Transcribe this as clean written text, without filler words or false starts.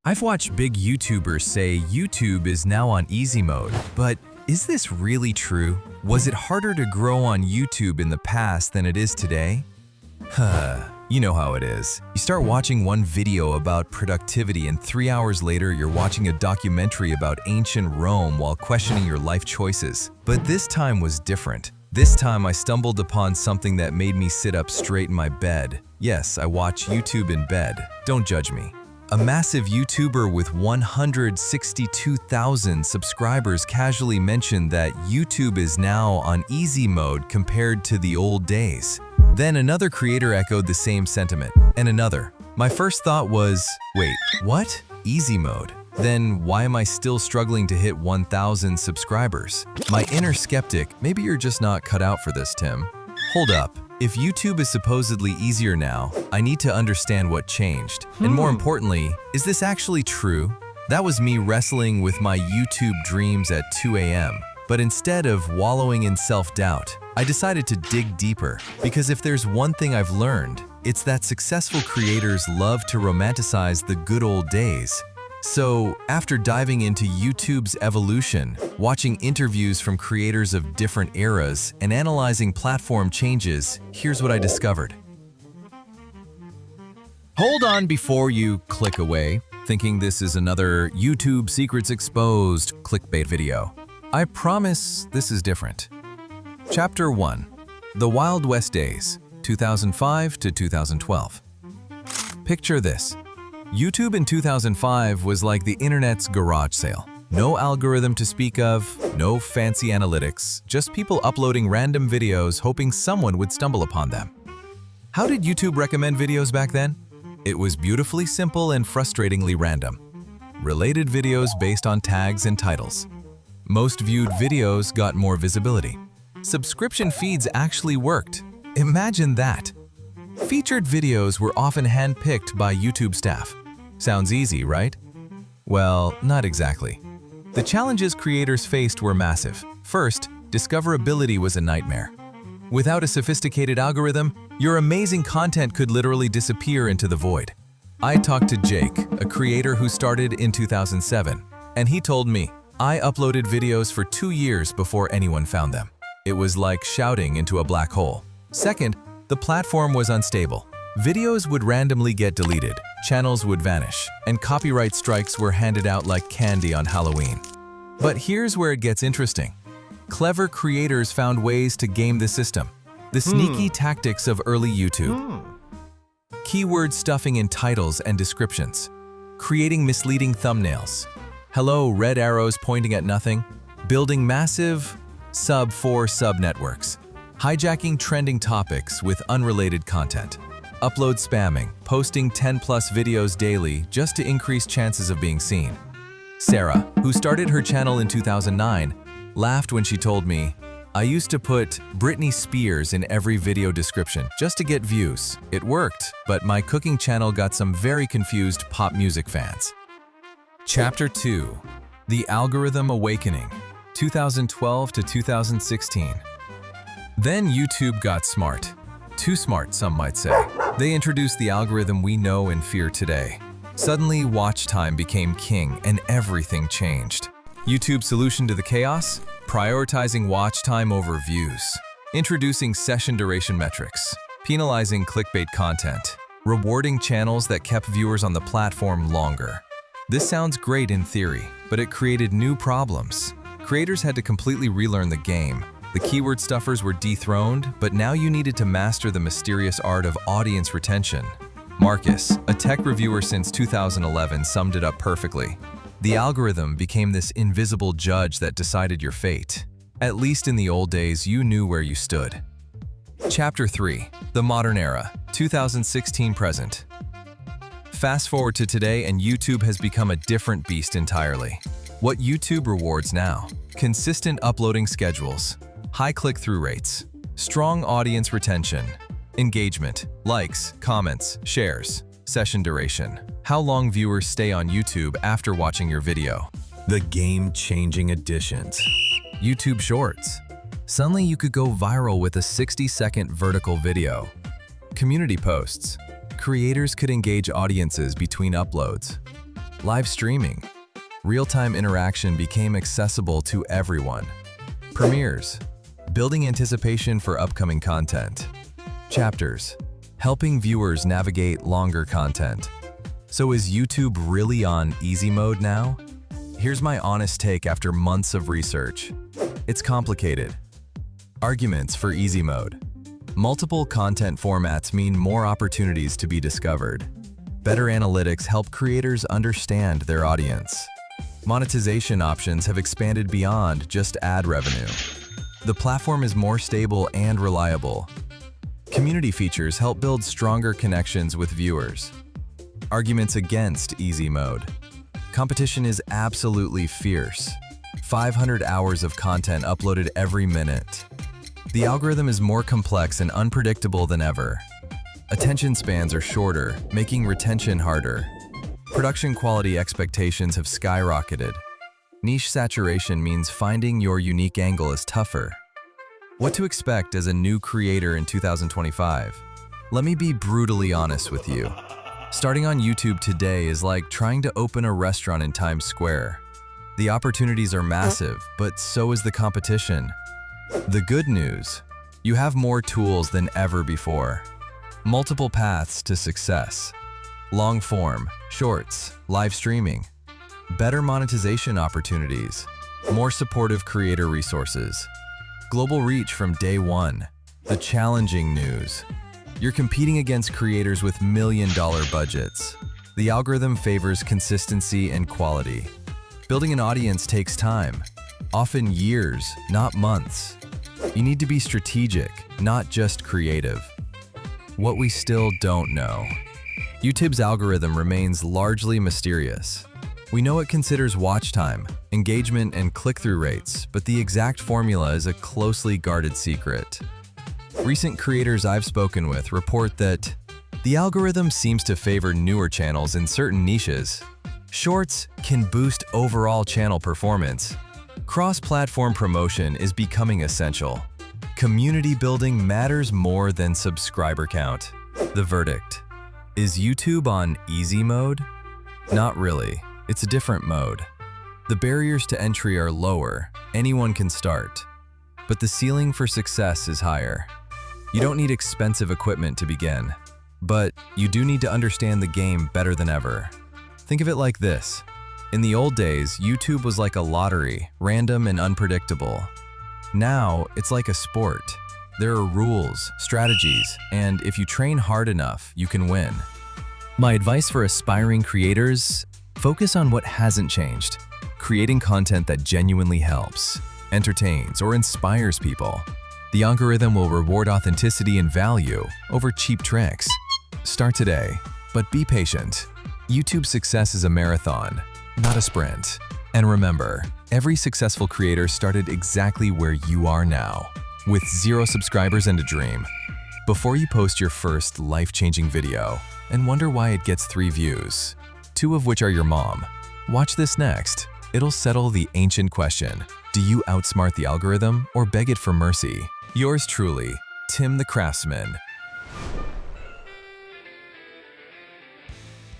I've watched big YouTubers say YouTube is now on easy mode, but is this really true? Was it harder to grow on YouTube in the past than it is today? You know how it is. You start watching one video about productivity and 3 hours later you're watching a documentary about ancient Rome while questioning your life choices. But this time was different. This time I stumbled upon something that made me sit up straight in my bed. Yes, I watch YouTube in bed. Don't judge me. A massive YouTuber with 162,000 subscribers casually mentioned that YouTube is now on easy mode compared to the old days. Then another creator echoed the same sentiment, and another. My first thought was, wait, what? Easy mode? Then why am I still struggling to hit 1,000 subscribers? My inner skeptic, maybe you're just not cut out for this, Tim. Hold up. If YouTube is supposedly easier now, I need to understand what changed. And more importantly, is this actually true? That was me wrestling with my YouTube dreams at 2 a.m. But instead of wallowing in self-doubt, I decided to dig deeper. Because if there's one thing I've learned, it's that successful creators love to romanticize the good old days. So, after diving into YouTube's evolution, watching interviews from creators of different eras, and analyzing platform changes, here's what I discovered. Hold on before you click away, thinking this is another YouTube Secrets Exposed clickbait video. I promise this is different. Chapter 1. The Wild West Days, 2005 to 2012. Picture this. YouTube in 2005 was like the internet's garage sale. No algorithm to speak of, no fancy analytics, just people uploading random videos hoping someone would stumble upon them. How did YouTube recommend videos back then? It was beautifully simple and frustratingly random. Related videos based on tags and titles. Most viewed videos got more visibility. Subscription feeds actually worked. Imagine that. Featured videos were often handpicked by YouTube staff. Sounds easy, right? Well, not exactly. The challenges creators faced were massive. First, discoverability was a nightmare. Without a sophisticated algorithm, your amazing content could literally disappear into the void. I talked to Jake, a creator who started in 2007, and he told me, I uploaded videos for 2 years before anyone found them. It was like shouting into a black hole. Second, the platform was unstable. Videos would randomly get deleted, channels would vanish, and copyright strikes were handed out like candy on Halloween. But here's where it gets interesting. Clever creators found ways to game the system. The sneaky tactics of early YouTube. Keyword stuffing in titles and descriptions. Creating misleading thumbnails. Hello, red arrows pointing at nothing. Building massive sub-4 sub-networks. Hijacking trending topics with unrelated content. Upload spamming, posting 10+ videos daily just to increase chances of being seen. Sarah, who started her channel in 2009, laughed when she told me, I used to put Britney Spears in every video description just to get views. It worked, but my cooking channel got some very confused pop music fans. Chapter 2. The Algorithm Awakening, 2012 to 2016. Then YouTube got smart. Too smart, some might say. They introduced the algorithm we know and fear today. Suddenly, watch time became king and everything changed. YouTube's solution to the chaos? Prioritizing watch time over views. Introducing session duration metrics. Penalizing clickbait content. Rewarding channels that kept viewers on the platform longer. This sounds great in theory, but it created new problems. Creators had to completely relearn the game. The keyword stuffers were dethroned, but now you needed to master the mysterious art of audience retention. Marcus, a tech reviewer since 2011, summed it up perfectly. The algorithm became this invisible judge that decided your fate. At least in the old days, you knew where you stood. Chapter 3. The Modern Era, 2016 present. Fast forward to today and YouTube has become a different beast entirely. What YouTube rewards now? Consistent uploading schedules. High click-through rates, strong audience retention, engagement, likes, comments, shares, session duration, how long viewers stay on YouTube after watching your video. The game-changing additions. YouTube Shorts. Suddenly you could go viral with a 60-second vertical video. Community posts. Creators could engage audiences between uploads. Live streaming. Real-time interaction became accessible to everyone. Premieres. Building anticipation for upcoming content. Chapters. Helping viewers navigate longer content. So is YouTube really on easy mode now? Here's my honest take after months of research. It's complicated. Arguments for easy mode. Multiple content formats mean more opportunities to be discovered. Better analytics help creators understand their audience. Monetization options have expanded beyond just ad revenue. The platform is more stable and reliable. Community features help build stronger connections with viewers. Arguments against easy mode. Competition is absolutely fierce. 500 hours of content uploaded every minute. The algorithm is more complex and unpredictable than ever. Attention spans are shorter, making retention harder. Production quality expectations have skyrocketed. Niche saturation means finding your unique angle is tougher. What to expect as a new creator in 2025? Let me be brutally honest with you. Starting on YouTube today is like trying to open a restaurant in Times Square. The opportunities are massive, but so is the competition. The good news: you have more tools than ever before. Multiple paths to success. Long form, shorts, live streaming. Better monetization opportunities. More supportive creator resources. Global reach from day one. The challenging news: you're competing against creators with million-dollar budgets. The algorithm favors consistency and quality. Building an audience takes time, often years, not months. You need to be strategic, not just creative. What we still don't know. YouTube's algorithm remains largely mysterious. We know it considers watch time, engagement, and click-through rates, but the exact formula is a closely guarded secret. Recent creators I've spoken with report that the algorithm seems to favor newer channels in certain niches. Shorts can boost overall channel performance. Cross-platform promotion is becoming essential. Community building matters more than subscriber count. The verdict: is YouTube on easy mode? Not really. It's a different mode. The barriers to entry are lower. Anyone can start. But the ceiling for success is higher. You don't need expensive equipment to begin, but you do need to understand the game better than ever. Think of it like this. In the old days, YouTube was like a lottery, random and unpredictable. Now, it's like a sport. There are rules, strategies, and if you train hard enough, you can win. My advice for aspiring creators: focus on what hasn't changed. Creating content that genuinely helps, entertains, or inspires people. The algorithm will reward authenticity and value over cheap tricks. Start today, but be patient. YouTube's success is a marathon, not a sprint. And remember, every successful creator started exactly where you are now, with 0 subscribers and a dream. Before you post your first life-changing video and wonder why it gets 3 views, 2 of which are your mom, watch this next. It'll settle the ancient question: do you outsmart the algorithm or beg it for mercy? Yours truly, Tim the Craftsman.